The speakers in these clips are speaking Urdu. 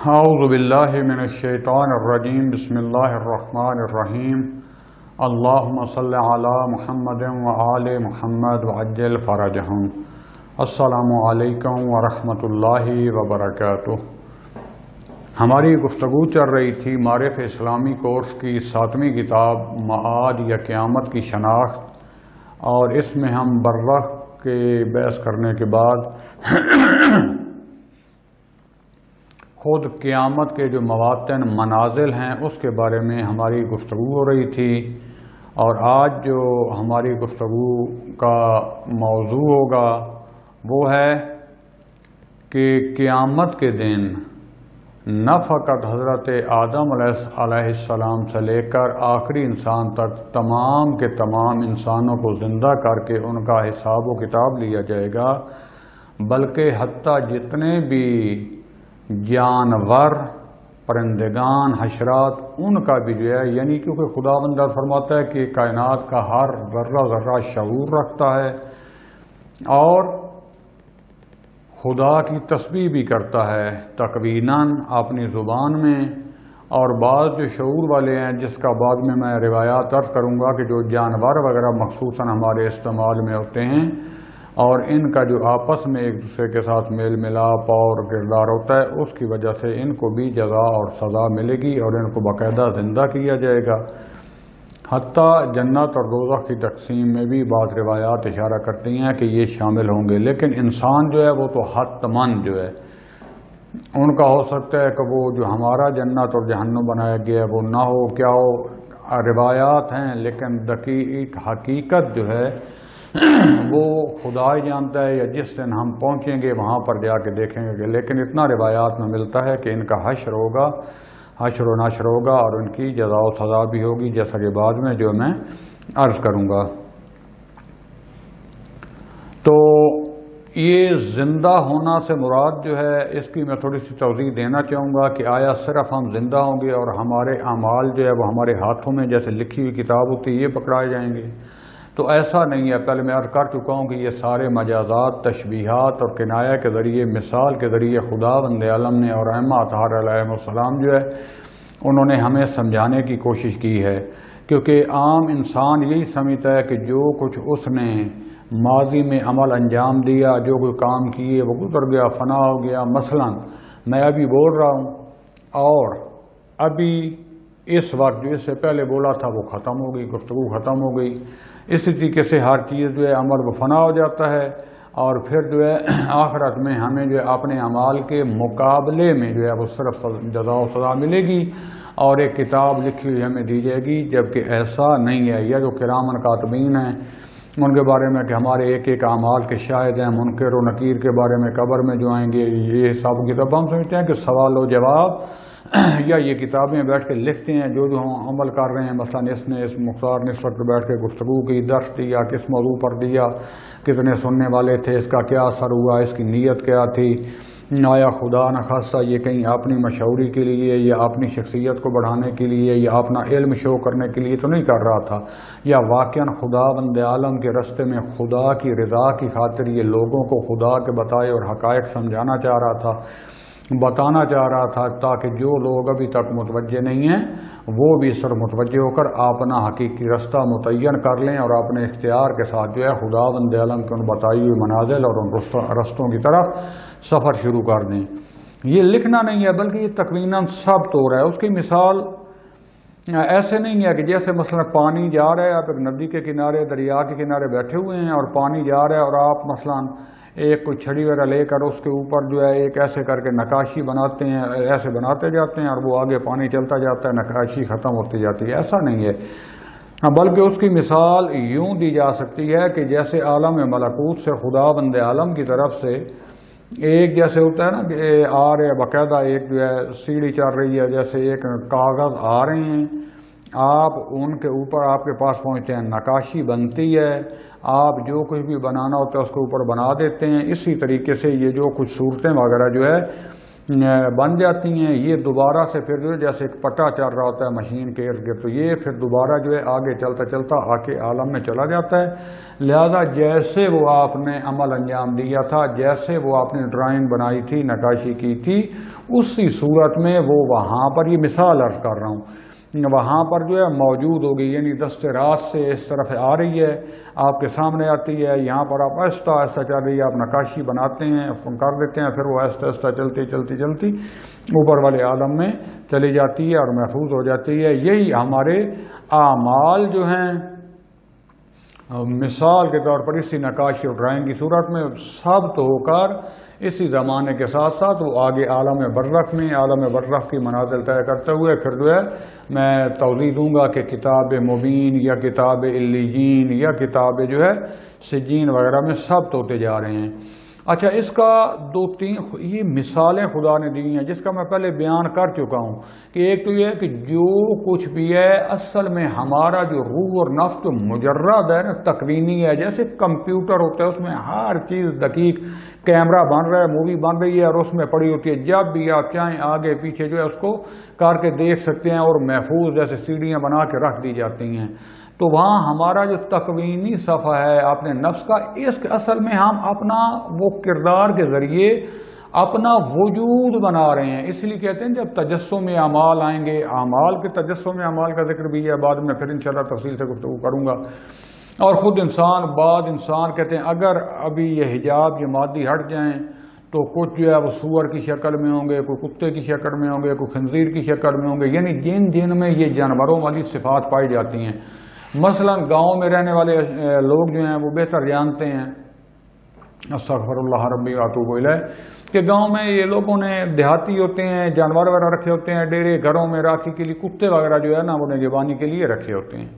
اعوذ باللہ من الشیطان الرجیم بسم اللہ الرحمن الرحیم اللہم صل علی محمد وآل محمد وعجل فرجہم۔ السلام علیکم ورحمۃ اللہ وبرکاتہ۔ ہماری گفتگو چل رہی تھی معرف اسلامی کورس کی 7ویں کتاب معاد یا قیامت کی شناخت، اور اس میں ہم بررخ کے بحث کرنے کے بعد خود قیامت کے جو مواطن منازل ہیں اس کے بارے میں ہماری گفتگو ہو رہی تھی، اور آج جو ہماری گفتگو کا موضوع ہوگا وہ ہے کہ قیامت کے دن نہ فقط حضرت آدم علیہ السلام سے لے کر آخری انسان تک تمام کے تمام انسانوں کو زندہ کر کے ان کا حساب و کتاب لیا جائے گا، بلکہ حتیٰ جتنے بھی جانور، پرندگان، حشرات، ان کا بھی جو ہے، یعنی کیونکہ خداوند فرماتا ہے کہ کائنات کا ہر ذرہ ذرہ شعور رکھتا ہے اور خدا کی تسبیح بھی کرتا ہے تقویناً اپنی زبان میں، اور بعض جو شعور والے ہیں جس کا بعد میں روایات عرض کروں گا کہ جو جانور وغیرہ مخصوصاً ہمارے استعمال میں ہوتے ہیں، اور ان کا جو آپس میں ایک دوسرے کے ساتھ میل ملاپ اور کردار ہوتا ہے، اس کی وجہ سے ان کو بھی جزا اور سزا ملے گی اور ان کو باقاعدہ زندہ کیا جائے گا۔ حتیٰ جنت اور دوزخ کی تقسیم میں بھی بعض روایات اشارہ کرتی ہیں کہ یہ شامل ہوں گے، لیکن انسان جو ہے وہ تو حتماً جو ہے ان کا ہو سکتا ہے کہ وہ جو ہمارا جنت اور جہنم بنایا گیا ہے وہ نہ ہو، کیا ہو، روایات ہیں، لیکن دقیق حقیقت جو ہے وہ خدا ہی جانتا ہے، یا جس دن ہم پہنچیں گے وہاں پر جا کے دیکھیں گے، لیکن اتنا روایات میں ملتا ہے کہ ان کا حشر ہوگا، حشر و نشر ہوگا، اور ان کی جزا و سزا بھی ہوگی، جیسا کہ بعد میں جو میں عرض کروں گا۔ تو یہ زندہ ہونا سے مراد جو ہے، اس کی میں تھوڑی سی توضیح دینا چاہوں گا کہ آیا صرف ہم زندہ ہوں گے اور ہمارے اعمال جو ہے وہ ہمارے ہاتھوں میں جیسے لکھی ہوئی کتاب ہوتی ہے یہ پکڑائے جائیں گے؟ تو ایسا نہیں ہے۔ پہلے میں عرض کر چکا ہوں کہ یہ سارے مجازات، تشبیہات اور کنایہ کے ذریعے، مثال کے ذریعے خداوند عالم نے اور ائمہ اطہار علیہ السلام جو ہے انہوں نے ہمیں سمجھانے کی کوشش کی ہے، کیونکہ عام انسان یہی سمجھتا ہے کہ جو کچھ اس نے ماضی میں عمل انجام دیا، جو کوئی کام کیے وہ گزر گیا، فنا ہو گیا۔ مثلا میں ابھی بول رہا ہوں اور ابھی اس وقت جو اس سے پہلے بولا تھا وہ ختم ہو گئی، گفتگو ختم ہو گئی۔ اسی طریقے سے ہر چیز جو ہے عمل وہ فنا ہو جاتا ہے، اور پھر جو ہے آخرت میں ہمیں جو ہے اپنے اعمال کے مقابلے میں جو ہے وہ صرف جزا و سزا ملے گی اور ایک کتاب لکھی ہوئی ہمیں دی جائے گی، جبکہ ایسا نہیں ہے۔ یہ جو کرامن کاتبین ہیں ان کے بارے میں کہ ہمارے ایک ایک اعمال کے شاہد ہیں، منکر و نکیر کے بارے میں قبر میں جو آئیں گے، یہ حساب کتاب ہم سمجھتے ہیں کہ سوال و جواب یا یہ کتابیں بیٹھ کے لکھتے ہیں جو ہم عمل کر رہے ہیں۔ مثلا اس نے اس مختار نے اس وقت بیٹھ کے گفتگو کی، درس دیا، کس موضوع پر دیا، کتنے سننے والے تھے، اس کا کیا اثر ہوا، اس کی نیت کیا تھی، آیا خدا نخواستہ یہ کہیں اپنی مشہوری کے لیے یا اپنی شخصیت کو بڑھانے کے لیے یا اپنا علم شو کرنے کے لیے تو نہیں کر رہا تھا، یا واقعاً خداوند عالم کے رستے میں خدا کی رضا کی خاطر یہ لوگوں کو خدا کے بتائے اور حقائق سمجھانا چاہ رہا تھا، بتانا چاہ رہا تھا، تاکہ جو لوگ ابھی تک متوجہ نہیں ہیں وہ بھی اس طرح متوجہ ہو کر اپنا حقیقی رستہ متعین کر لیں اور اپنے اختیار کے ساتھ جو ہے خداوند عالم کے ان بتائی ہوئی منازل اور ان رستوں کی طرف سفر شروع کر دیں۔ یہ لکھنا نہیں ہے بلکہ یہ تقویناً ثابت ہو رہا ہے۔ اس کی مثال ایسے نہیں ہے کہ جیسے مثلا پانی جا رہا ہے، آپ ایک ندی کے کنارے، دریا کے کنارے بیٹھے ہوئے ہیں اور پانی جا رہا ہے، اور آپ مثلا ایک کوئی چھڑی وغیرہ لے کر اس کے اوپر جو ہے ایک ایسے کر کے نقاشی بناتے ہیں، ایسے بناتے جاتے ہیں اور وہ آگے پانی چلتا جاتا ہے، نقاشی ختم ہوتی جاتی ہے۔ ایسا نہیں ہے، بلکہ اس کی مثال یوں دی جا سکتی ہے کہ جیسے عالم ملکوت سے خداوند عالم کی طرف سے ایک جیسے ہوتا ہے نا کہ آ رہے باقاعدہ ایک جو ہے سیڑھی چل رہی ہے، جیسے ایک کاغذ آ رہے ہیں، آپ ان کے اوپر آپ کے پاس پہنچتے ہیں، نقاشی بنتی ہے، آپ جو کچھ بھی بنانا ہوتا ہے اس کے اوپر بنا دیتے ہیں۔ اسی طریقے سے یہ جو کچھ صورتیں وغیرہ جو ہے بن جاتی ہیں، یہ دوبارہ سے پھر جو ہے جیسے ایک پٹا چل رہا ہوتا ہے مشین کے ارد گرد، تو یہ پھر دوبارہ جو ہے آگے چلتا چلتا آ کے عالم میں چلا جاتا ہے۔ لہذا جیسے وہ آپ نے عمل انجام دیا تھا، جیسے وہ آپ نے ڈرائنگ بنائی تھی، نقاشی کی تھی، اسی صورت میں وہ وہاں پر، یہ مثال عرض کر رہا ہوں، وہاں پر جو ہے موجود ہوگی، یعنی دست راست سے اس طرف آ رہی ہے، آپ کے سامنے آتی ہے، یہاں پر آپ آہستہ آہستہ چل رہی ہے، آپ نقاشی بناتے ہیں، کر دیتے ہیں، پھر وہ آہستہ آہستہ چلتی چلتی چلتی اوپر والے عالم میں چلی جاتی ہے اور محفوظ ہو جاتی ہے۔ یہی ہمارے اعمال جو ہیں مثال کے طور پر اسی نقاشی اور ڈرائنگ کی صورت میں ثابت ہو کر اسی زمانے کے ساتھ ساتھ وہ آگے عالم برزخ میں، عالم برزخ کی منازل طے کرتے ہوئے پھر جو ہے میں توضیح دوں گا کہ کتاب مبین یا کتاب علیین یا کتاب جو ہے سجین وغیرہ میں ثابت ہوتے جا رہے ہیں۔ اچھا، اس کا دو تین یہ مثالیں خدا نے دی ہیں جس کا میں پہلے بیان کر چکا ہوں کہ ایک تو یہ ہے کہ جو کچھ بھی ہے اصل میں ہمارا جو روح اور نفس جو مجرد ہے نا، تکوینی ہے، جیسے کمپیوٹر ہوتا ہے اس میں ہر چیز دقیق، کیمرہ بن رہا ہے، مووی بن رہی ہے اور اس میں پڑی ہوتی ہے، جب بھی آپ چاہیں آگے پیچھے جو ہے اس کو کر کے دیکھ سکتے ہیں اور محفوظ جیسے سیڑھیاں بنا کے رکھ دی جاتی ہیں۔ تو وہاں ہمارا جو تکوینی صفحہ ہے اپنے نفس کا، اس اصل میں ہم اپنا وہ کردار کے ذریعے اپنا وجود بنا رہے ہیں۔ اس لیے کہتے ہیں جب تجسم اعمال آئیں گے، اعمال کے تجسم اعمال کا ذکر بھی ہے، بعد میں پھر انشاءاللہ تفصیل سے گفتگو کروں گا۔ اور خود انسان کہتے ہیں اگر ابھی یہ حجاب، یہ مادی ہٹ جائیں تو کچھ جو ہے وہ سور کی شکل میں ہوں گے، کوئی کتے کی شکل میں ہوں گے، کوئی خنزیر کی شکل میں ہوں گے، یعنی جن میں یہ جانوروں والی صفات پائی جاتی ہیں۔ مثلا گاؤں میں رہنے والے لوگ جو ہیں وہ بہتر جانتے ہیں، استغفر اللہ ربی واتوب الیہ، کہ گاؤں میں یہ لوگوں نے دیہاتی ہوتے ہیں، جانور وغیرہ رکھے ہوتے ہیں، ڈیرے گھروں میں راکھی کے لیے کتے وغیرہ جو ہے نا وہ نگہبانی کے لیے رکھے ہوتے ہیں۔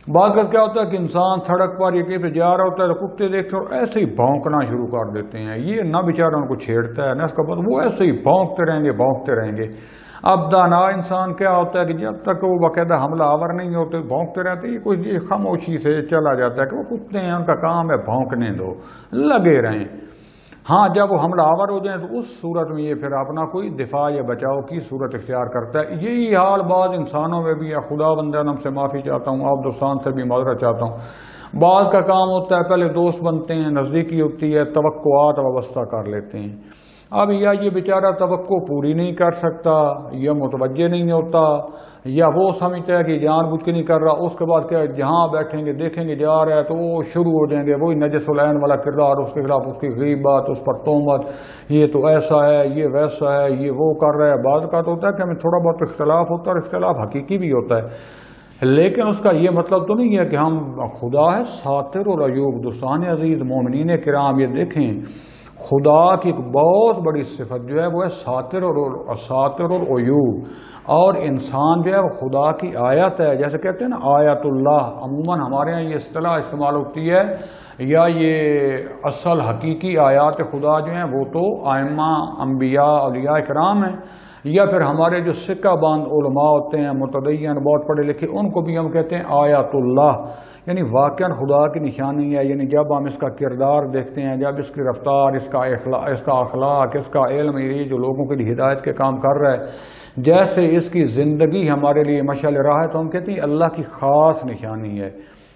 بعض کا کیا ہوتا ہے کہ انسان سڑک پر یہ کہیں پہ جا رہا ہوتا ہے تو کتے دیکھتے اور ایسے ہی بھونکنا شروع کر دیتے ہیں، یہ نہ بیچارہ ان کو چھیڑتا ہے نہ اس کا بعد، وہ ایسے ہی بھونکتے رہیں گے۔ اب دانا انسان کیا ہوتا ہے کہ جب تک وہ باقاعدہ حملہ آور نہیں ہوتے بھونکتے رہتے، یہ کوئی خاموشی سے چلا جاتا ہے کہ وہ کتے ہیں، ان کا کام ہے بھونکنے دو، لگے رہیں۔ ہاں جب وہ حملہ آور ہو جائیں تو اس صورت میں یہ پھر اپنا کوئی دفاع یا بچاؤ کی صورت اختیار کرتا ہے۔ یہی حال بعض انسانوں میں بھی ہے، خدا بندانم سے معافی چاہتا ہوں، آپ دوستان سے بھی معذرت چاہتا ہوں۔ بعض کا کام ہوتا ہے پہلے دوست بنتے ہیں، نزدیکی ہوتی ہے، توقعات وابستہ کر لیتے ہیں۔ اب یا یہ بیچارہ توقع پوری نہیں کر سکتا، یا متوجہ نہیں ہوتا، یا وہ سمجھتا ہے کہ جان بوجھ کے نہیں کر رہا، اس کے بعد کیا جہاں بیٹھیں گے دیکھیں گے جا رہا ہے تو وہ شروع ہو جائیں گے وہی نجس العین والا کردار، اس کے خلاف اس کی غیبت، اس پر تہمت، یہ تو ایسا ہے، یہ ویسا ہے، یہ وہ کر رہا ہے۔ بعض کا تو ہوتا ہے کہ ہمیں تھوڑا بہت اختلاف ہوتا ہے اور اختلاف حقیقی بھی ہوتا ہے، لیکن اس کا یہ مطلب تو نہیں ہے کہ ہم، خدا ہے ساتر اور عیوب۔ دوستان عزیز، مومنین کرام، یہ دیکھیں خدا کی ایک بہت بڑی صفت جو ہے وہ ہے ساتر اور عیوب، اور انسان جو ہے وہ خدا کی آیت ہے، جیسے کہتے ہیں نا آیت اللہ، عموماً ہمارے ہاں یہ اصطلاح استعمال ہوتی ہے، یا یہ اصل حقیقی آیات خدا جو ہیں وہ تو ائمہ، انبیاء، اولیاء کرام ہیں، یا پھر ہمارے جو سکہ باندھ علماء ہوتے ہیں، متدین، بہت پڑھے لکھے، ان کو بھی ہم کہتے ہیں آیات اللہ، یعنی واقعاً خدا کی نشانی ہے۔ یعنی جب ہم اس کا کردار دیکھتے ہیں، جب اس کی رفتار، اس کا اخلاق، اس کا علم، یہ جو لوگوں کے لیے ہدایت کے کام کر رہا ہے، جیسے اس کی زندگی ہمارے لیے مشعل راہ ہے، تو ہم کہتے ہیں اللہ کی خاص نشانی ہے۔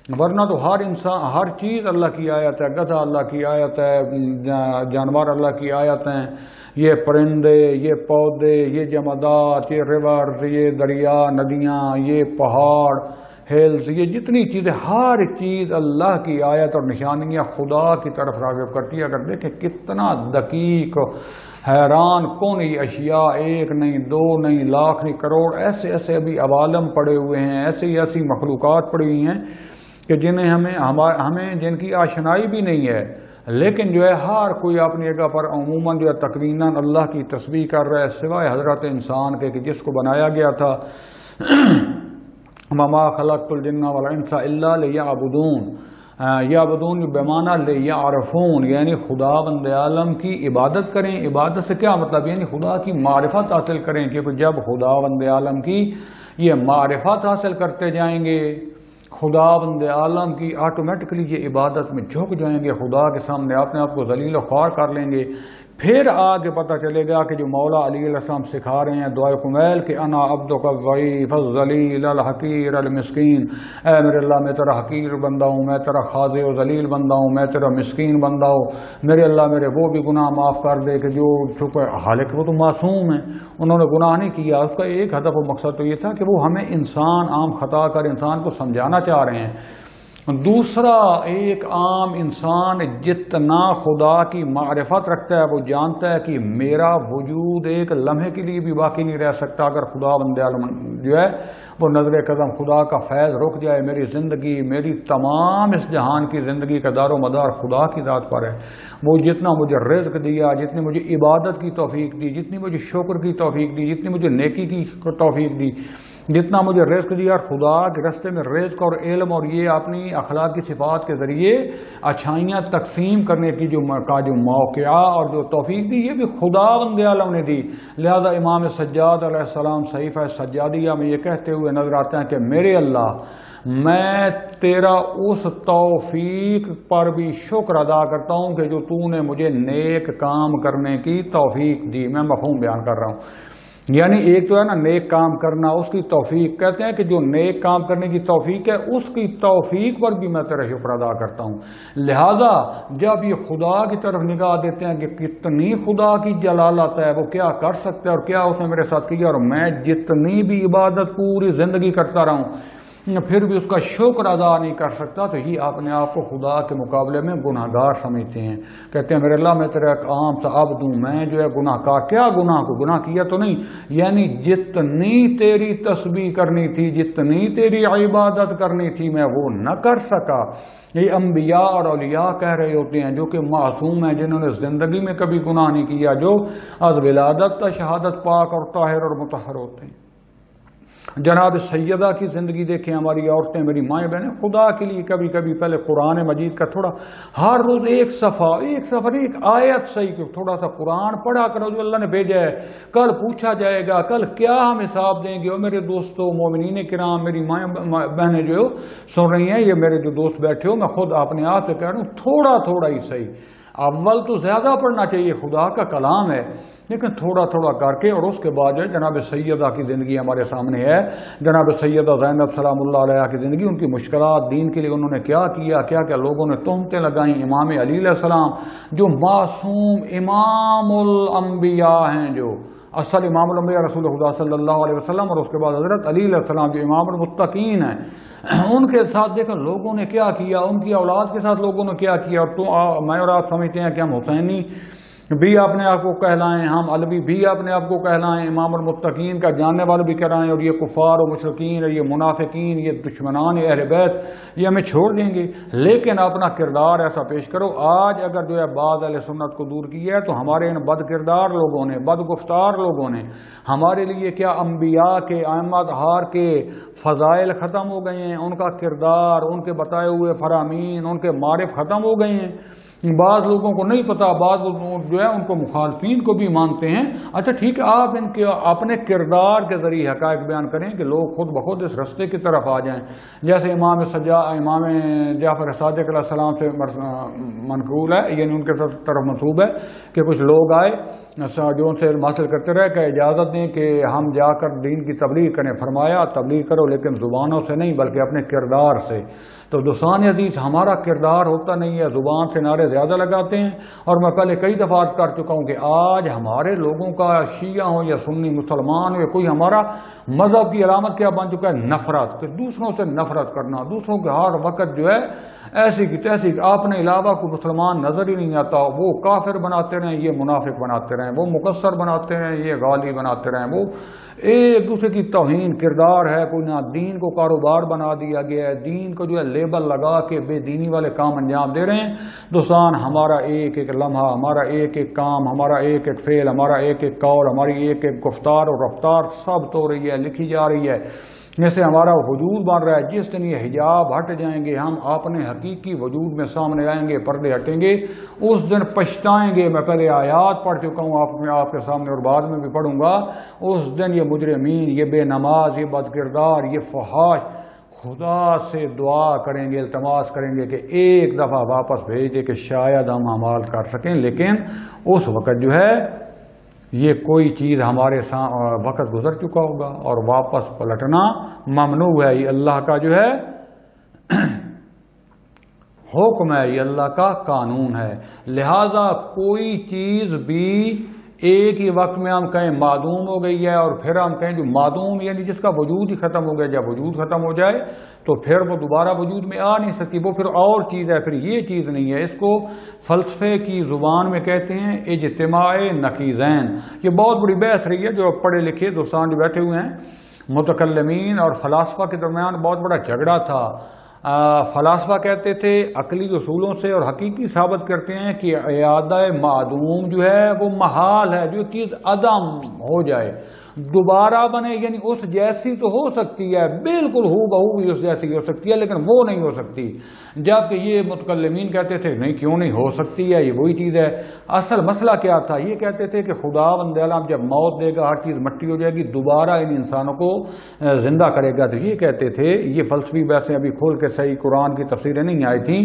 ورنہ تو ہر انسان، ہر چیز اللہ کی آیت ہے، گدھا اللہ کی آیت ہے، جانور اللہ کی آیت ہیں، یہ پرندے، یہ پودے، یہ جمادات، یہ ریورز، یہ دریا، ندیاں، یہ پہاڑ، ہلز، یہ جتنی چیزیں، ہر چیز اللہ کی آیت اور نشانیاں خدا کی طرف راغب کرتی ہے۔ اگر دیکھیں کتنا دقیق، حیران کن یہ اشیاء، ایک نہیں، دو نہیں، لاکھ نہیں، کروڑ، ایسے ابھی عوالم پڑے ہوئے ہیں، ایسی مخلوقات پڑی ہوئی ہیں کہ جنہیں ہمیں جن کی آشنائی بھی نہیں ہے، لیکن جو ہے ہر کوئی اپنی جگہ پر عموماً جو ہے تقریباً اللہ کی تسبیح کر رہا ہے، سوائے حضرت انسان کے کہ جس کو بنایا گیا تھا وَمَا خَلَقْتُ الْجِنَّ وَالْإِنسَ إِلَّا لِيَعْبُدُونَ، یعبدون بمعنی لیعرفون، یعنی خدا بند عالم کی عبادت کریں۔ عبادت سے کیا مطلب؟ یعنی خدا کی معرفت حاصل کریں، کیونکہ جب خدا بند عالم کی یہ معرفت حاصل کرتے جائیں گے، خدا بند عالم کی آٹومیٹکلی یہ عبادت میں جھک جائیں گے، خدا کے سامنے اپنے آپ کو ذلیل و خوار کر لیں گے، پھر آگے پتہ چلے گا کہ جو مولا علی علیہ السلام سکھا رہے ہیں دعائے کمیل کہ انا عبدک الضعیف الذلیل الحقیر المسکین، اے میرے اللہ میں تیرا حقیر بندہ ہوں، میں تیرا خاضع و ذلیل بندہ ہوں، میں تیرا مسکین بندہ ہوں، میرے اللہ میرے وہ بھی گناہ معاف کر دے کہ جو چکے، حالانکہ وہ تو معصوم ہیں، انہوں نے گناہ نہیں کیا۔ اس کا ایک ہدف و مقصد تو یہ تھا کہ وہ ہمیں انسان عام خطا کر انسان کو سمجھانا چاہ رہے ہیں۔ دوسرا، ایک عام انسان جتنا خدا کی معرفت رکھتا ہے وہ جانتا ہے کہ میرا وجود ایک لمحے کے لیے بھی باقی نہیں رہ سکتا اگر خدا بند عالم جو ہے وہ نظر قدم خدا کا فیض رک جائے، میری زندگی، میری تمام اس جہان کی زندگی کا دار و مدار خدا کی ذات پر ہے۔ وہ جتنا مجھے رزق دیا، جتنی مجھے عبادت کی توفیق دی، جتنی مجھے شکر کی توفیق دی، جتنی مجھے نیکی کی توفیق دی، جتنا مجھے رزق دیا، اور خدا کے رستے میں رزق اور علم اور یہ اپنی اخلاقی صفات کے ذریعے اچھائیاں تقسیم کرنے کی جو موقع اور جو توفیق دی، یہ بھی خدا بند عالم نے دی۔ لہذا امام سجاد علیہ السلام صحیفہ سجادیہ میں یہ کہتے ہوئے نظر آتے ہیں کہ میرے اللہ، میں تیرا اس توفیق پر بھی شکر ادا کرتا ہوں کہ جو تو نے مجھے نیک کام کرنے کی توفیق دی۔ میں مفہوم بیان کر رہا ہوں، یعنی ایک تو ہے نا نیک کام کرنا، اس کی توفیق کہتے ہیں کہ جو نیک کام کرنے کی توفیق ہے اس کی توفیق پر بھی میں تیرا شکر ادا کرتا ہوں۔ لہذا جب یہ خدا کی طرف نگاہ دیتے ہیں کہ کتنی خدا کی جلالت ہے، وہ کیا کر سکتا ہے اور کیا اس نے میرے ساتھ کیا، اور میں جتنی بھی عبادت پوری زندگی کرتا رہا ہوں پھر بھی اس کا شکر ادا نہیں کر سکتا، تو یہ اپنے آپ کو خدا کے مقابلے میں گناہ گار سمجھتے ہیں۔ کہتے ہیں میرے اللہ میں تیرا ایک عام سا عبد ہوں، میں جو ہے گناہ کار، کیا گناہ کو گناہ کیا تو نہیں، یعنی جتنی تیری تسبیح کرنی تھی، جتنی تیری عبادت کرنی تھی میں وہ نہ کر سکا۔ یہ انبیاء اور اولیاء کہہ رہے ہوتے ہیں جو کہ معصوم ہیں، جنہوں نے زندگی میں کبھی گناہ نہیں کیا، جو از ولادت تا شہادت پاک اور طاہر اور مطہر ہوتے ہیں۔ جناب سیدہ کی زندگی دیکھیں، ہماری عورتیں، میری مائیں بہنیں، خدا کے لیے کبھی کبھی پہلے قرآن مجید کا تھوڑا ہر روز ایک صفحہ، ایک آیت صحیح کہ تھوڑا سا قرآن پڑھا کرو جو اللہ نے بھیجا ہے، کل پوچھا جائے گا، کل کیا ہم حساب دیں گے۔ اور میرے دوستو مومنین کرام، میری مائیں بہنیں جو سن رہی ہیں، یہ میرے جو دوست بیٹھے ہو، میں خود اپنے آپ سے کہہ رہا ہوں، تھوڑا تھوڑا ہی صحیح، اول تو زیادہ پڑھنا چاہیے، خدا کا کلام ہے، لیکن تھوڑا تھوڑا کر کے۔ اور اس کے بعد جو ہے جناب سیدہ کی زندگی ہمارے سامنے ہے، جناب سیدہ زینب سلام اللہ علیہ کی زندگی، ان کی مشکلات، دین کے لیے انہوں نے کیا کیا، کیا کیا لوگوں نے تہمتیں لگائیں۔ امام علی علیہ السلام جو معصوم امام الانبیاء ہیں، جو اصل امام الانبیاء رسول خدا صلی اللہ علیہ وسلم، اور اس کے بعد حضرت علی علیہ السلام جو امام المتقین ہیں، ان کے ساتھ دیکھیں لوگوں نے کیا کیا، ان کی اولاد کے ساتھ لوگوں نے کیا کیا۔ اور تو میں اور آپ سمجھتے ہیں کہ ہم حسینی بھی اپنے آپ کو کہلائیں، ہم علوی بھی اپنے آپ کو کہلائیں، امام المتقین کا جاننے والے بھی کہلائیں، اور یہ کفار و مشرکین اور یہ منافقین، یہ دشمنان اہل بیت، یہ ہمیں چھوڑ دیں گے۔ لیکن اپنا کردار ایسا پیش کرو۔ آج اگر جو ہے بعض اہل سنت کو دور کیا ہے تو ہمارے ان بد کردار لوگوں نے، بد گفتار لوگوں نے ہمارے لیے کیا انبیاء کے، ائمہ اطہار کے فضائل ختم ہو گئے ہیں، ان کا کردار، ان کے بتائے ہوئے فرامین، ان کے معرف ختم ہو گئے ہیں۔ بعض لوگوں کو نہیں پتا، بعض جو ہے ان کو مخالفین کو بھی مانتے ہیں۔ اچھا ٹھیک ہے، آپ ان کے اپنے کردار کے ذریعے حقائق بیان کریں کہ لوگ خود بخود اس رستے کی طرف آ جائیں۔ جیسے امام جعفر صادق علیہ السلام سے منقول ہے، یعنی ان کے طرف منسوب ہے کہ کچھ لوگ آئے جو ان سے علم حاصل کرتے رہے کہ اجازت دیں کہ ہم جا کر دین کی تبلیغ کریں۔ فرمایا تبلیغ کرو لیکن زبانوں سے نہیں بلکہ اپنے کردار سے۔ تو دوستان عزیز، ہمارا کردار ہوتا نہیں ہے، زبان سے نعرے زیادہ لگاتے ہیں۔ اور میں پہلے کئی دفعہ عرض کر چکا ہوں کہ آج ہمارے لوگوں کا، شیعہ ہوں یا سنی مسلمان ہو یا کوئی، ہمارا مذہب کی علامت کیا بن چکا ہے؟ نفرت، کہ دوسروں سے نفرت کرنا، دوسروں کے ہر وقت جو ہے ایسی کی تیسی، اپنے علاوہ کوئی مسلمان نظر ہی نہیں آتا، وہ کافر بناتے رہیں، یہ منافق بناتے رہیں، وہ مقصر بناتے رہیں، یہ غالی بناتے رہیں، وہ ایک دوسرے کی توہین کردار ہے۔ کوئی نہ دین کو کاروبار بنا دیا گیا ہے، دین کو جو ہے لیبل لگا کے بے دینی والے کام انجام دے رہے ہیں۔ دوستان، ہمارا ایک ایک لمحہ، ہمارا ایک ایک کام، ہمارا ایک ایک فعل، ہمارا ایک ایک قول، ہماری ایک ایک گفتار اور رفتار سب تو رہی ہے، لکھی جا رہی ہے۔ جیسے ہمارا وجود بن رہا ہے، جس دن یہ حجاب ہٹ جائیں گے، ہم اپنے حقیقی وجود میں سامنے آئیں گے، پردے ہٹیں گے، اس دن پچھتائیں گے۔ میں پہلے آیات پڑھ چکا ہوں آپ کے سامنے اور بعد میں بھی پڑھوں گا۔ اس دن یہ مجرمین، یہ بے نماز، یہ بد کردار، یہ فحاش، خدا سے دعا کریں گے، التماس کریں گے کہ ایک دفعہ واپس بھیج دے کہ شاید ہم اعمال کر سکیں، لیکن اس وقت جو ہے یہ کوئی چیز ہمارے وقت گزر چکا ہوگا اور واپس پلٹنا ممنوع ہے۔ یہ اللہ کا جو ہے حکم ہے، یہ اللہ کا قانون ہے۔ لہذا کوئی چیز بھی ایک ہی وقت میں ہم کہیں معدوم ہو گئی ہے اور پھر ہم کہیں جو معدوم یعنی جس کا وجود ہی ختم ہو گیا، جب وجود ختم ہو جائے تو پھر وہ دوبارہ وجود میں آ نہیں سکتی، وہ پھر اور چیز ہے، پھر یہ چیز نہیں ہے۔ اس کو فلسفے کی زبان میں کہتے ہیں اجتماع نقیضین۔ یہ بہت بڑی بحث رہی ہے، جو پڑھے لکھے دوستان جو بیٹھے ہوئے ہیں متکلمین اور فلاسفہ کے درمیان بہت بڑا جھگڑا تھا۔ فلاسفہ کہتے تھے عقلی اصولوں سے اور حقیقی ثابت کرتے ہیں کہ اعادہ معدوم جو ہے وہ محال ہے، جو چیز عدم ہو جائے دوبارہ بنے، یعنی اس جیسی تو ہو سکتی ہے، بالکل ہو بہو بھی اس جیسی ہو سکتی ہے، لیکن وہ نہیں ہو سکتی۔ جبکہ یہ متکلمین کہتے تھے نہیں، کیوں نہیں ہو سکتی ہے، یہ وہی چیز ہے۔ اصل مسئلہ کیا تھا؟ یہ کہتے تھے کہ خداوند عالم جب موت دے گا، ہر چیز مٹی ہو جائے گی، دوبارہ ان انسانوں کو زندہ کرے گا۔ تو یہ کہتے تھے، یہ فلسفی بحثیں ابھی کھول کے صحیح قرآن کی تفسیریں نہیں آئی تھیں،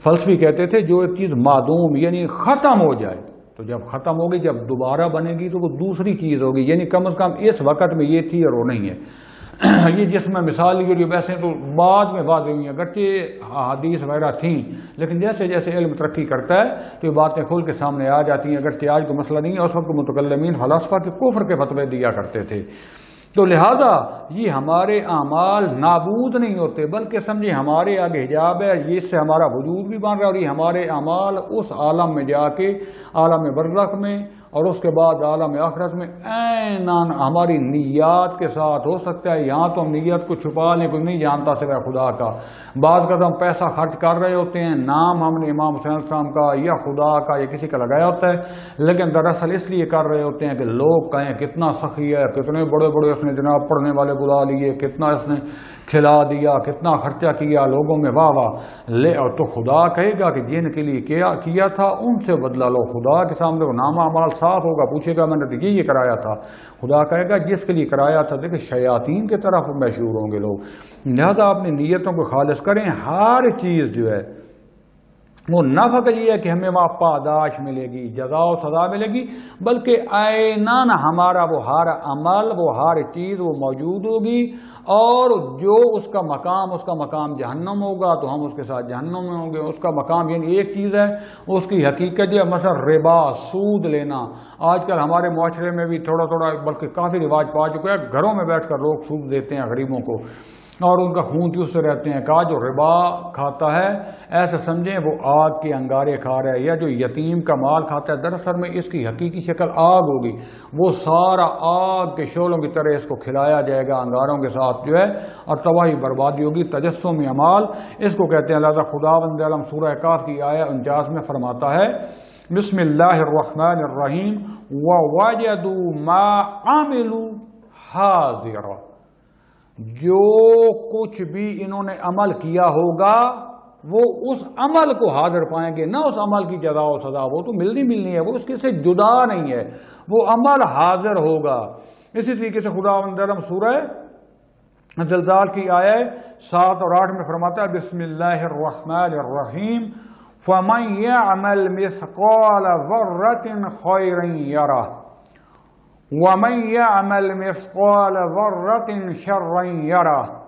فلسفی کہتے تھے جو ایک چیز معدوم یعنی ختم ہو جائے تو جب ختم ہوگی، جب دوبارہ بنے گی تو وہ دوسری چیز ہوگی، یعنی کم از کم اس وقت میں یہ تھی اور وہ نہیں ہے۔ یہ جس میں مثال لی اور یہ ویسے تو بعد میں واضح ہوئی ہیں، اگرچہ حدیث وغیرہ تھیں، لیکن جیسے جیسے علم ترقی کرتا ہے تو یہ باتیں کھول کے سامنے آ جاتی ہیں۔ اگرچہ آج کو مسئلہ نہیں ہے، اس وقت متکلمین فلاسفہ کے کفر کے فتوے دیا کرتے تھے۔ تو لہذا یہ ہمارے اعمال نابود نہیں ہوتے، بلکہ سمجھے ہمارے آگے حجاب ہے، یہ اس سے ہمارا وجود بھی بن رہا ہے، اور یہ ہمارے اعمال اس عالم میں جا کے عالم برزخ میں اور اس کے بعد عالم آخرت میں عیناً ہماری نیات کے ساتھ ہو سکتا ہے۔ یہاں تو ہم نیت کو چھپا لیں، کوئی نہیں جانتا سوائے خدا کا۔ بعض کا ہم پیسہ خرچ کر رہے ہوتے ہیں، نام ہم نے امام حسین السلام کا یا خدا کا یا کسی کا لگایا ہوتا ہے، لیکن دراصل اس لیے کر رہے ہوتے ہیں کہ لوگ کہیں کتنا سخی ہے، کتنے بڑے بڑے اس نے جناب پڑھنے والے بلا لیے، کتنا اس نے کھلا دیا، کتنا خرچہ کیا، لوگوں میں واہ واہ لے۔ اور تو خدا کہے گا کہ جن کے لیے کیا تھا ان سے بدلہ لو۔ خدا کے سامنے وہ نامہ اعمال صاف ہوگا، پوچھے گا میں نے تو یہ کرایا تھا۔ خدا کہے گا جس کے لیے کرایا تھا، دیکھیں شیاطین کی طرف مشہور ہوں گے لوگ۔ لہذا اپنی نیتوں کو خالص کریں، ہر چیز جو ہے وہ نہ فقط یہ ہے کہ ہمیں وہاں پاداش ملے گی، جزا و سزا ملے گی، بلکہ عیناً ہمارا وہ ہر عمل، وہ ہر چیز وہ موجود ہوگی، اور جو اس کا مقام جہنم ہوگا تو ہم اس کے ساتھ جہنم میں ہوں گے۔ اس کا مقام یعنی ایک چیز ہے، اس کی حقیقت یہ مثلا ربا، سود لینا۔ آج کل ہمارے معاشرے میں بھی تھوڑا بلکہ کافی رواج پا چکا ہے، گھروں میں بیٹھ کر لوگ سود دیتے ہیں غریبوں کو اور ان کا خون چوستے رہتے ہیں۔ کہا جو ربا کھاتا ہے ایسا سمجھیں وہ آگ کے انگارے کھا رہا ہے، یا جو یتیم کا مال کھاتا ہے دراصل میں اس کی حقیقی شکل آگ ہوگی، وہ سارا آگ کے شعلوں کی طرح اس کو کھلایا جائے گا انگاروں کے ساتھ جو ہے، اور تباہی بربادی ہوگی۔ تجسم اعمال اس کو کہتے ہیں۔ لہذا خداوند عالم سورہ کاف کی آیہ 49 میں فرماتا ہے بسم اللہ الرحمن الرحیم وَوَجَدُوا مَا عَمِلُوا حَاضِرًا، جو کچھ بھی انہوں نے عمل کیا ہوگا وہ اس عمل کو حاضر پائیں گے، نہ اس عمل کی جزا و سزا، وہ تو ملنی ہے، وہ اس کے سے جدا نہیں ہے، وہ عمل حاضر ہوگا۔ اسی طریقے سے خداوند عالم سورہ زلزال کی آیہ 7 اور 8 میں فرماتا ہے بسم اللہ الرحمن الرحیم فَمَن يَعْمَلْ مِثْقَالَ ذَرَّةٍ خَيْرًا يَرَهُ وَمَن يَعْمَلْ مِثْقَالَ ذَرَّةٍ شَرًّا يَرَهُ،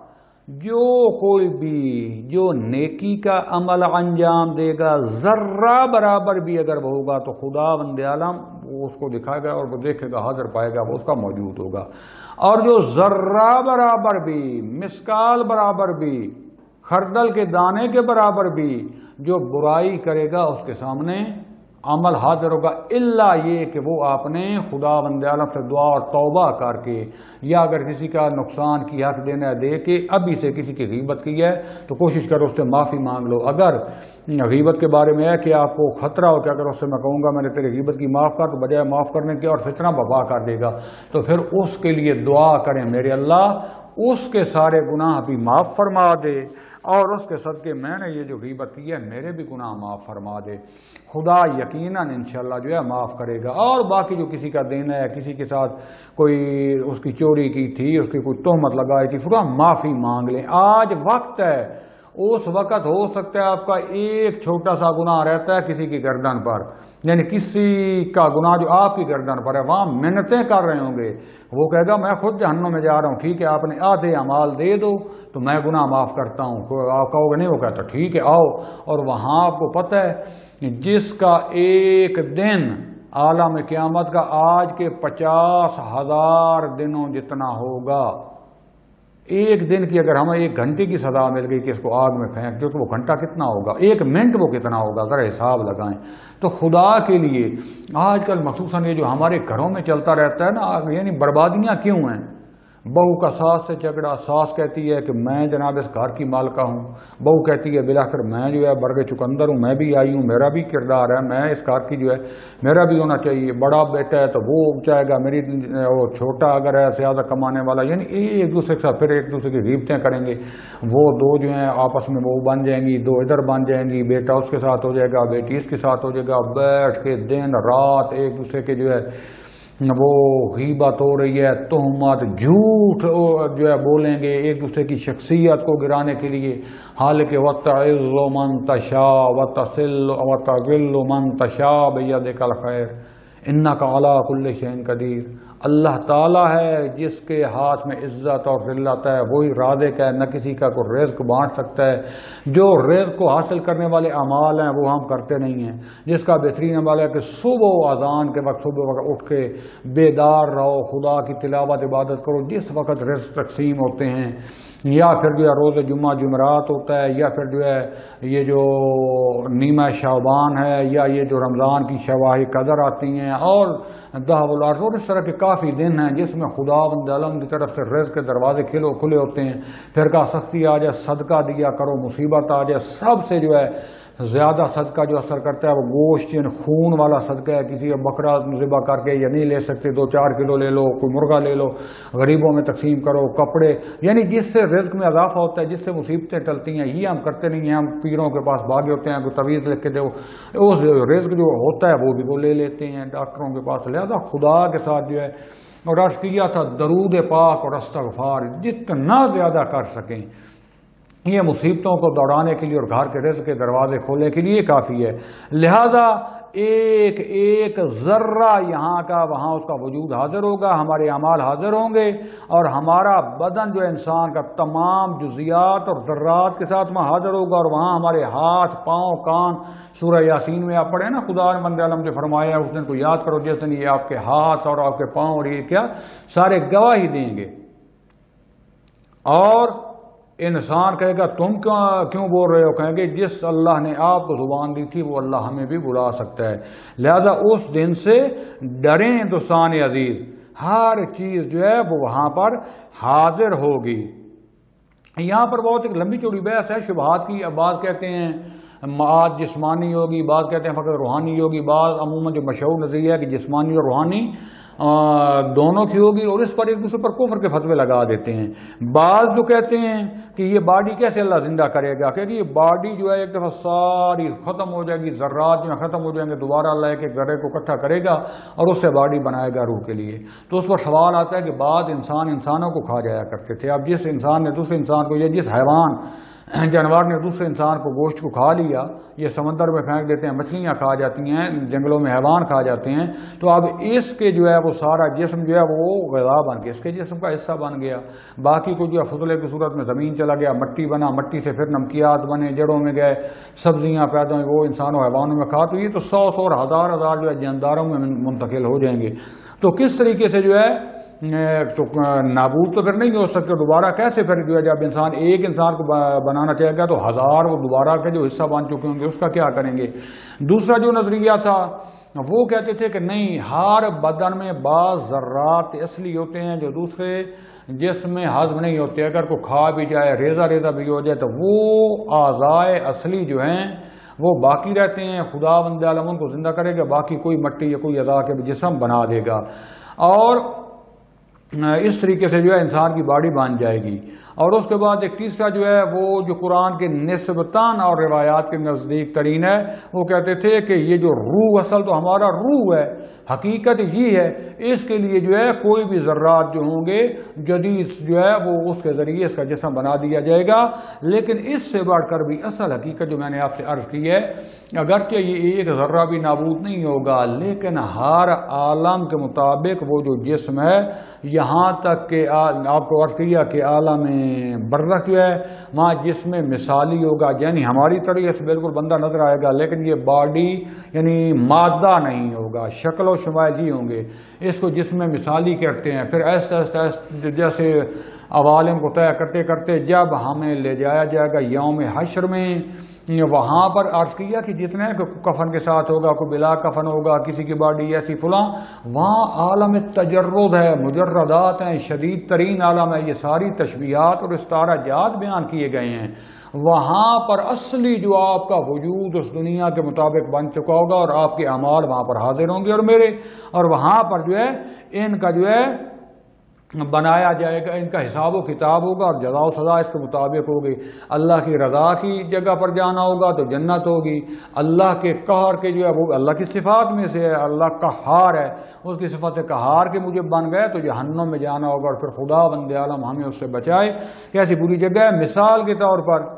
جو کوئی بھی جو نیکی کا عمل انجام دے گا، ذرہ برابر بھی اگر وہ ہوگا تو خداوند عالم وہ اس کو دکھائے گا اور وہ دیکھے گا، حاضر پائے گا، وہ اس کا موجود ہوگا۔ اور جو ذرہ برابر بھی، مسکال برابر بھی، خردل کے دانے کے برابر بھی جو برائی کرے گا اس کے سامنے عمل حاضر ہوگا، الا یہ کہ وہ آپ نے خداوند عالم سے دعا اور توبہ کر کے، یا اگر کسی کا نقصان کی حق دینا ہے دے کے، ابھی سے کسی کی غیبت کی ہے تو کوشش کرو اس سے معافی مانگ لو۔ اگر غیبت کے بارے میں ہے کہ آپ کو خطرہ ہو کہ اگر اس سے میں کہوں گا میں نے تیری غیبت کی معاف کر، تو بجائے معاف کرنے کے اور فتنہ برپا کر دے گا، تو پھر اس کے لیے دعا کریں میرے اللہ اس کے سارے گناہ بھی معاف فرما دے، اور اس کے صدقے میں نے یہ جو غیبت کی ہے میرے بھی گناہ معاف فرما دے۔ خدا یقیناً انشاءاللہ جو ہے معاف کرے گا۔ اور باقی جو کسی کا دینا ہے، کسی کے ساتھ کوئی اس کی چوری کی تھی، اس کی کوئی تہمت لگائی تھی، فلاں معافی مانگ لیں، آج وقت ہے۔ اس وقت ہو سکتا ہے آپ کا ایک چھوٹا سا گناہ رہتا ہے کسی کی گردن پر، یعنی کسی کا گناہ جو آپ کی گردن پر ہے، وہاں منتیں کر رہے ہوں گے، وہ کہے گا میں خود جہنم میں جا رہا ہوں، ٹھیک ہے آپ نے آدھے اعمال دے دو تو میں گناہ معاف کرتا ہوں۔ آپ کہو گے نہیں، وہ کہتا ٹھیک ہے آؤ، اور وہاں آپ کو پتہ ہے جس کا ایک دن عالم قیامت کا آج کے 50,000 دنوں جتنا ہوگا، ایک دن کی اگر ہمیں 1 گھنٹے کی سزا مل گئی کہ اس کو آگ میں پھینک دو تو وہ گھنٹہ کتنا ہوگا، 1 منٹ وہ کتنا ہوگا، ذرا حساب لگائیں۔ تو خدا کے لیے آج کل مخصوصاً یہ جو ہمارے گھروں میں چلتا رہتا ہے نا، یعنی بربادیاں کیوں ہیں؟ بہو کا ساس سے جھگڑا، ساس کہتی ہے کہ میں جناب اس گھر کی مالکہ ہوں، بہو کہتی ہے بلاخر میں جو ہے برگ چقندر ہوں، میں بھی آئی ہوں، میرا بھی کردار ہے، میں اس گھر کی جو ہے میرا بھی ہونا چاہیے، بڑا بیٹا ہے تو وہ چاہے گا میری، وہ چھوٹا اگر ہے زیادہ کمانے والا، یعنی ایک دوسرے کے ساتھ پھر ایک دوسرے کی غیبتیں کریں گے، وہ دو جو ہیں آپس میں وہ بن جائیں گی، دو ادھر بن جائیں گی، بیٹا اس کے ساتھ ہو جائے گا، بیٹی اس کے ساتھ ہو جائے گا، بیٹھ کے دن رات ایک دوسرے کے جو ہے وہ غیبت ہو رہی ہے، تہمت، جھوٹ جو ہے بولیں گے ایک دوسرے کی شخصیت کو گرانے کے لیے، حالانکہ وَتَعِزُّ مَن تَشَاءُ وَتَذِلُّ مَن تَشَاءُ بِيَدِكَ الْخَيْرُ إِنَّكَ عَلَىٰ كُلِّ شَيْءٍ قَدِيرٌ۔ اللہ تعالیٰ ہے جس کے ہاتھ میں عزت اور ذلت ہے، وہی رازق ہے، نہ کسی کا کوئی رزق بانٹ سکتا ہے۔ جو رزق کو حاصل کرنے والے اعمال ہیں وہ ہم کرتے نہیں ہیں، جس کا بہترین عمل ہے کہ صبح و اذان کے وقت صبح وقت اٹھ کے بیدار رہو، خدا کی تلاوت عبادت کرو، جس وقت رزق تقسیم ہوتے ہیں، یا پھر جو ہے روز جمعہ جمعرات ہوتا ہے، یا پھر جو ہے یہ جو نیمہ شعبان ہے، یا یہ جو رمضان کی شواہی قدر آتی ہیں، اور 10 العشر اور اس طرح کے کافی دن ہیں جس میں خداوند عالم کی طرف سے رزق کے دروازے کھلے ہوتے ہیں۔ پھر کا سختی آ جائے صدقہ دیا کرو، مصیبت آ جائے سب سے جو ہے زیادہ صدقہ جو اثر کرتا ہے وہ گوشت، یعنی خون والا صدقہ ہے۔ کسی کا بکرا ذبح کر کے یا نہیں لے سکتے 2-4 کلو لے لو، کوئی مرغا لے لو، غریبوں میں تقسیم کرو، کپڑے، یعنی جس سے رزق میں اضافہ ہوتا ہے، جس سے مصیبتیں ٹلتی ہیں، یہ ہم کرتے نہیں ہیں۔ ہم پیروں کے پاس بھاگے ہوتے ہیں، کوئی تعویذ لکھ کے دو، اس رزق جو ہوتا ہے وہ بھی وہ لے لیتے ہیں ڈاکٹروں کے پاس۔ لہذا خدا کے ساتھ جو ہے، اور عرض کیا تھا درود پاک اور استغفار جتنا زیادہ کر سکیں، یہ مصیبتوں کو دوڑانے کے لیے اور گھر کے رزق کے دروازے کھولنے کے لیے کافی ہے۔ لہذا ایک ایک ذرہ یہاں کا وہاں اس کا وجود حاضر ہوگا، ہمارے اعمال حاضر ہوں گے، اور ہمارا بدن جو انسان کا تمام جزیات اور ذرات کے ساتھ وہاں حاضر ہوگا، اور وہاں ہمارے ہاتھ، پاؤں، کان، سورہ یاسین میں آپ پڑھیں نا، خدا مند عالم جو فرمایا اس دن کو یاد کرو جس دن یہ آپ کے ہاتھ اور آپ کے پاؤں اور یہ کیا سارے گواہی دیں گے، اور انسان کہے گا تم کیوں بول رہے ہو؟ کہیں گے جس اللہ نے آپ کو زبان دی تھی وہ اللہ ہمیں بھی بلا سکتا ہے۔ لہذا اس دن سے ڈریں ہندوستان عزیز، ہر چیز جو ہے وہ وہاں پر حاضر ہوگی۔ یہاں پر بہت ایک لمبی چوڑی بحث ہے شبہات کی، بعض کہتے ہیں معاد جسمانی ہوگی، بعض کہتے ہیں فقط روحانی ہوگی، بعض عموماً جو مشہور نظریہ ہے کہ جسمانی اور روحانی دونوں کی ہوگی، اور اس پر ایک دوسرے پر کفر کے فتوے لگا دیتے ہیں۔ بعض جو کہتے ہیں کہ یہ باڈی کیسے اللہ زندہ کرے گا، کہ یہ باڈی جو ہے ایک دفعہ ساری ختم ہو جائے گی، ذرات جو ہیں ختم ہو جائیں گے، دوبارہ اللہ ایک ایک ذرے کو اکٹھا کرے گا اور اس سے باڈی بنائے گا روح کے لیے۔ تو اس پر سوال آتا ہے کہ بعض انسانوں کو کھا جایا کرتے تھے، اب جس انسان نے دوسرے انسان کو، یا جس حیوان جانور نے دوسرے انسان کو گوشت کو کھا لیا، یہ سمندر میں پھینک دیتے ہیں، مچھلیاں کھا جاتی ہیں، جنگلوں میں حیوان کھا جاتے ہیں، تو اب اس کے جو ہے وہ سارا جسم جو ہے وہ غذا بن گیا، اس کے جسم کا حصہ بن گیا، باقی کو جو ہے فضلے کی صورت میں زمین چلا گیا، مٹی بنا، مٹی سے پھر نمکیات بنے، جڑوں میں گئے، سبزیاں پیدا ہوئیں، وہ انسانوں حیوانوں میں کھا، تو یہ تو 100 اور ہزار جو ہے جانداروں میں منتقل ہو جائیں گے۔ تو کس طریقے سے جو ہے تو نابود تو پھر نہیں ہو سکتے، دوبارہ کیسے پھر جو ہے جب انسان ایک انسان کو بنانا چاہے گا تو 1000 وہ دوبارہ کے جو حصہ بن چکے ہوں گے اس کا کیا کریں گے۔ دوسرا جو نظریہ تھا وہ کہتے تھے کہ نہیں، ہر بدن میں بعض ذرات اصلی ہوتے ہیں جو دوسرے جسم میں ہضم نہیں ہوتے، اگر کوئی کھا بھی جائے، ریزہ بھی ہو جائے، تو وہ اعضائے اصلی جو ہیں وہ باقی رہتے ہیں، خدا بند عالم ان کو زندہ کرے گا، باقی کوئی مٹی یا کوئی اعضاء کے جسم بنا دے گا۔ اور اس طریقے سے جو ہے انسان کی باڈی بن جائے گی۔ اور اس کے بعد ایک تیسرا جو ہے وہ جو قرآن کے نسبتاً اور روایات کے نزدیک ترین ہے، وہ کہتے تھے کہ یہ جو روح، اصل تو ہمارا روح ہے، حقیقت یہ ہے، اس کے لیے جو ہے کوئی بھی ذرات جو ہوں گے جدید جو ہے وہ اس کے ذریعے اس کا جسم بنا دیا جائے گا۔ لیکن اس سے بڑھ کر بھی اصل حقیقت جو میں نے آپ سے عرض کی ہے، اگرچہ یہ ایک ذرہ بھی نابود نہیں ہوگا، لیکن ہر عالم کے مطابق وہ جو جسم ہے، یہاں تک کہ آپ کو عرض کیا کہ عالم برزخ جو ہے وہاں جسم مثالی ہوگا، یعنی ہماری طرح سے بالکل بندہ نظر آئے گا، لیکن یہ باڈی یعنی مادہ نہیں ہوگا، شکل و شمائل ہوں گے، اس کو جسم مثالی کرتے ہیں۔ پھر ایسے ایسے جیسے عوالم کو طے کرتے کرتے جب ہمیں لے جایا جائے گا یوم حشر میں، وہاں پر عرض کیا کہ جتنے کفن کے ساتھ ہوگا، کوئی بلا کفن ہوگا، کسی کی باڈی ایسی فلاں، وہاں عالم تجرد ہے، مجردات ہیں، شدید ترین عالم ہے، یہ ساری تشبیہات اور استعارہ جات بیان کیے گئے ہیں۔ وہاں پر اصلی جو آپ کا وجود اس دنیا کے مطابق بن چکا ہوگا اور آپ کے اعمال وہاں پر حاضر ہوں گے اور میرے، اور وہاں پر جو ہے ان کا جو ہے بنایا جائے گا، ان کا حساب و کتاب ہوگا اور جزا و سزا اس کے مطابق ہوگی۔ اللہ کی رضا کی جگہ پر جانا ہوگا تو جنت ہوگی، اللہ کے قہر کے جو ہے وہ اللہ کی صفات میں سے ہے، اللہ قہار ہے، اس کی صفت قہار کے مجھے بن گئے تو جہنم میں جانا ہوگا، اور پھر خدا بند عالم ہمیں اس سے بچائے۔ کیسی بری جگہ ہے، مثال کے طور پر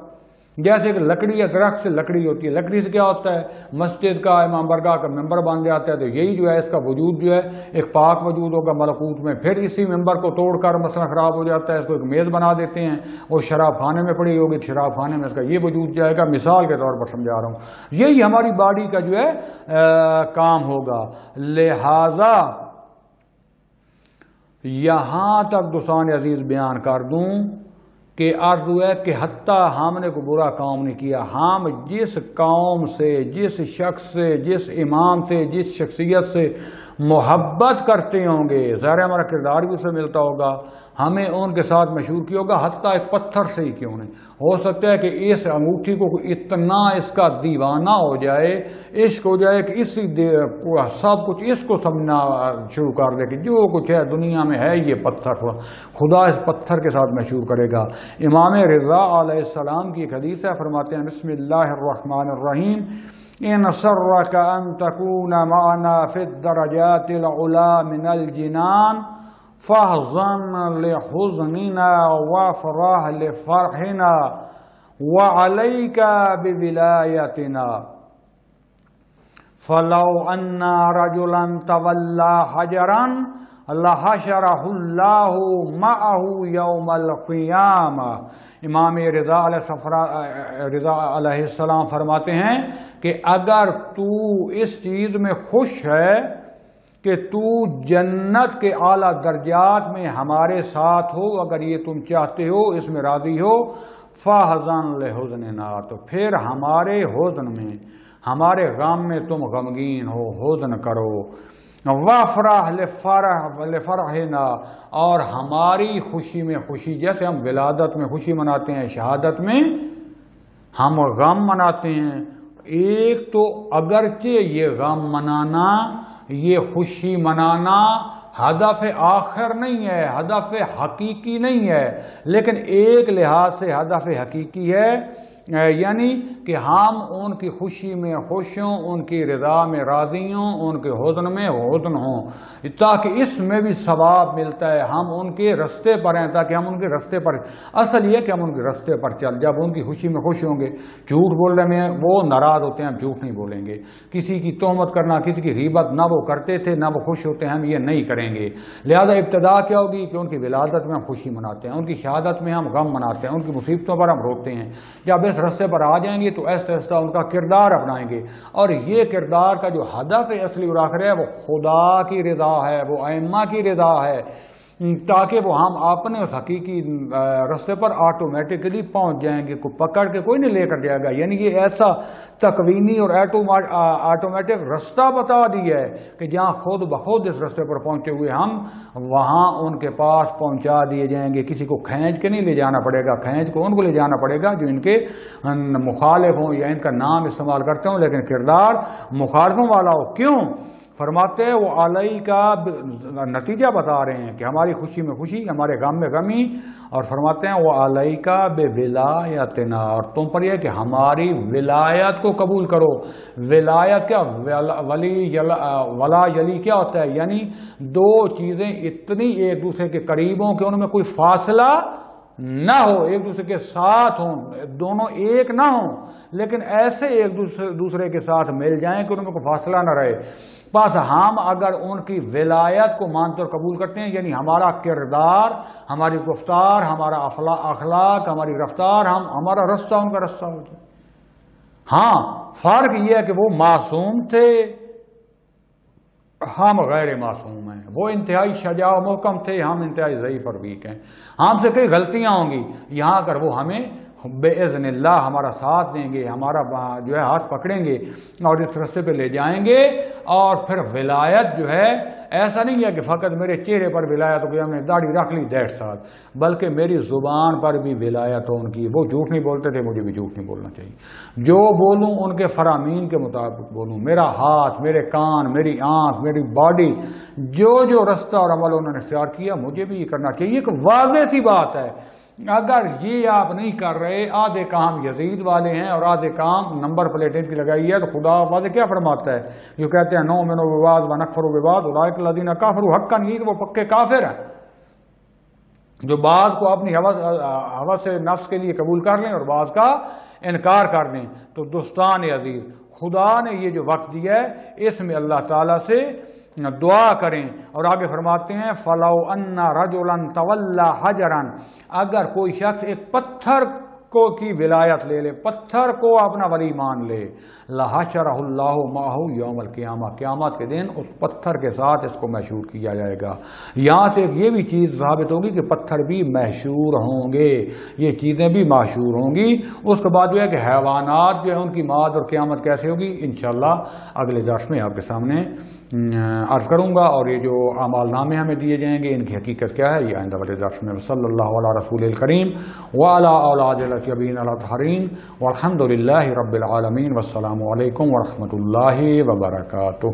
جیسے کہ لکڑی یا درخت سے لکڑی ہوتی ہے، لکڑی سے کیا ہوتا ہے، مسجد کا امام برگاہ کا ممبر بن جاتا ہے، تو یہی جو ہے اس کا وجود جو ہے ایک پاک وجود ہوگا ملکوت میں۔ پھر اسی ممبر کو توڑ کر مثلا خراب ہو جاتا ہے، اس کو ایک میز بنا دیتے ہیں، وہ شراب خانے میں پڑی ہوگی، شراب خانے میں اس کا یہ وجود جائے گا، مثال کے طور پر سمجھا رہا ہوں۔ یہی ہماری باڈی کا جو ہے کام ہوگا۔ لہذا یہاں تک دوستان عزیز بیان کر دوں کہ عرض ہے کہ حتیٰ ہم نے کوئی برا کام نہیں کیا، ہم جس قوم سے، جس شخص سے، جس امام سے، جس شخصیت سے محبت کرتے ہوں گے، ظاہر ہمارا کردار بھی اس سے ملتا ہوگا، ہمیں ان کے ساتھ مشہور کیا ہوگا، حتیٰ ایک پتھر سے ہی کیوں نہیں۔ ہو سکتا ہے کہ اس انگوٹھی کو اتنا اس کا دیوانہ ہو جائے، عشق ہو جائے کہ اسی سب کچھ اس کو سمجھنا شروع کر دے کہ جو کچھ ہے دنیا میں ہے یہ پتھر، خدا اس پتھر کے ساتھ مشہور کرے گا۔ امام رضا علیہ السلام کی ایک حدیث ہے، فرماتے ہیں بسم اللہ الرحمن الرحیم، ان سرک ان تکون معنا فی الدرجات العلا من الجنان فاحزن لحزننا وافرح لفرحنا وعلیک بولایتنا فلو ان رجلا تولى حجرا لحشرہ اللہ معہ یوم القیامہ۔ امام رضا علیہ السلام فرماتے ہیں کہ اگر تو اس چیز میں خوش ہے کہ تو جنت کے اعلیٰ درجات میں ہمارے ساتھ ہو، اگر یہ تم چاہتے ہو، اس میں راضی ہو، فاحزن لحزننا، تو پھر ہمارے حزن میں، ہمارے غم میں تم غمگین ہو، حزن کرو، وافرح لفرحنا، اور ہماری خوشی میں خوشی، جیسے ہم ولادت میں خوشی مناتے ہیں، شہادت میں ہم غم مناتے ہیں۔ ایک تو اگرچہ یہ غم منانا، یہ خوشی منانا ہدف آخر نہیں ہے، ہدف حقیقی نہیں ہے، لیکن ایک لحاظ سے ہدف حقیقی ہے، یعنی کہ ہم ان کی خوشی میں خوش ہوں، ان کی رضا میں راضی ہوں، ان کے حزن میں حزن ہوں، تاکہ اس میں بھی ثواب ملتا ہے، ہم ان کے رستے پر ہیں، تاکہ ہم ان کے رستے پر، اصل یہ کہ ہم ان کے رستے پر چل، جب ان کی خوشی میں خوش ہوں گے، جھوٹ بولنے میں وہ ناراض ہوتے ہیں، ہم جھوٹ نہیں بولیں گے، کسی کی تہمت کرنا، کسی کی غیبت نہ وہ کرتے تھے، نہ وہ خوش ہوتے ہیں، ہم یہ نہیں کریں گے۔ لہذا ابتدا کیا ہوگی کہ ان کی ولادت میں ہم خوشی مناتے ہیں، ان کی شہادت میں ہم غم مناتے ہیں، ان کی مصیبتوں پر ہم روتے ہیں۔ جب اس رستے پر آ جائیں گے تو ایسا ایسا ان کا کردار اپنائیں گے، اور یہ کردار کا جو ہدف اصلی اور آخر ہے وہ خدا کی رضا ہے، وہ ائمہ کی رضا ہے، تاکہ وہ ہم اپنے اس حقیقی رستے پر آٹومیٹکلی پہنچ جائیں گے، کوئی پکڑ کے کوئی نہیں لے کر جائے گا۔ یعنی یہ ایسا تکوینی اور آٹومیٹک رستہ بتا دیا ہے کہ جہاں خود بخود اس رستے پر پہنچے ہوئے ہم وہاں ان کے پاس پہنچا دیے جائیں گے، کسی کو کھینچ کے نہیں لے جانا پڑے گا، کھینچ کو ان کو لے جانا پڑے گا جو ان کے مخالف ہوں یا ان کا نام استعمال کرتے ہوں لیکن کردار مخالفوں والا ہو۔ کیوں؟ فرماتے ہیں وہ علیہ کا نتیجہ بتا رہے ہیں کہ ہماری خوشی میں خوشی، ہمارے غم میں غمی، اور فرماتے ہیں وہ علیہ کا بے ولایتنا، اور تم پر یہ کہ ہماری ولایت کو قبول کرو۔ ولایت کیا؟ ولا یلی کیا ہوتا ہے؟ یعنی دو چیزیں اتنی ایک دوسرے کے قریب ہوں کہ ان میں کوئی فاصلہ نہ ہو، ایک دوسرے کے ساتھ ہوں، دونوں ایک نہ ہوں لیکن ایسے ایک دوسرے کے ساتھ مل جائیں کہ ان میں کوئی فاصلہ نہ رہے۔ بس ہم اگر ان کی ولایت کو مانتے اور قبول کرتے ہیں، یعنی ہمارا کردار، ہماری گفتار، ہمارا اخلاق، ہماری رفتار، ہمارا رستہ ان کا رستہ ہو جائے۔ ہاں فرق یہ ہے کہ وہ معصوم تھے، ہم غیر معصوم ہیں۔ وہ انتہائی شجاع و محکم تھے، ہم انتہائی ضعیف اور ویک ہیں۔ ہم سے کئی غلطیاں ہوں گی، یہاں کر وہ ہمیں باذن اللہ ہمارا ساتھ دیں گے، ہمارا جو ہے ہاتھ پکڑیں گے اور اس رستے پہ لے جائیں گے۔ اور پھر ولایت جو ہے ایسا نہیں ہے کہ فقط میرے چہرے پر ولایت ہو کہ ہم نے داڑھی رکھ لی دیٹ ساتھ، بلکہ میری زبان پر بھی ولایت ہو ان کی۔ وہ جھوٹ نہیں بولتے تھے، مجھے بھی جھوٹ نہیں بولنا چاہیے۔ جو بولوں ان کے فرامین کے مطابق بولوں، میرا ہاتھ، میرے کان، میری آنکھ، میری باڈی، جو رستہ اور عمل انہوں نے اختیار کیا مجھے بھی یہ کرنا چاہیے۔ ایک واضح سی بات ہے، اگر یہ آپ نہیں کر رہے، آدھے کام یزید والے ہیں اور آدھے کام نمبر پلیٹ ان کی لگائی ہے، تو خدا واضح کیا فرماتا ہے؟ جو کہتے ہیں نؤمن ببعض ونکفر ببعض اولئک الذین کفروا حقا، یہ وہ پکے کافر ہیں جو بعض کو اپنی ہوس نفس کے لیے قبول کر لیں اور بعض کا انکار کر لیں۔ تو دوستان عزیز، خدا نے یہ جو وقت دیا ہے اس میں اللہ تعالیٰ سے دعا کریں، اور آگے فرماتے ہیں فَلَوْ أَنَّ رَجُلًا تَوَلَّى حَجَرًا، اگر کوئی شخص ایک پتھر کو کی ولایت لے لے، پتھر کو اپنا ولی مان لے، لَحَشَرَهُ اللَّهُ مَعَهُ يَوْمَ الْقِيَامَةِ، قیامت کے دن اس پتھر کے ساتھ اس کو محشور کیا جائے گا۔ یہاں سے یہ بھی چیز ثابت ہوگی کہ پتھر بھی محشور ہوں گے، یہ چیزیں بھی محشور ہوں گی۔ اس کے بعد جو ہے کہ حیوانات جو ہے ان کی معاد اور قیامت کیسے ہوگی، انشاءاللہ اگلے درس میں آپ کے سامنے عرض کروں گا، اور یہ جو اعمال نامے ہمیں دیے جائیں گے ان کی حقیقت کیا ہے یہ آئندہ والے درس میں۔ صلی اللہ علی رسول الکریم وعلی اولاد الاطیبین الاطہرین والحمد للہ رب العالمین، والسلام علیکم ورحمۃ اللہ وبرکاتہ۔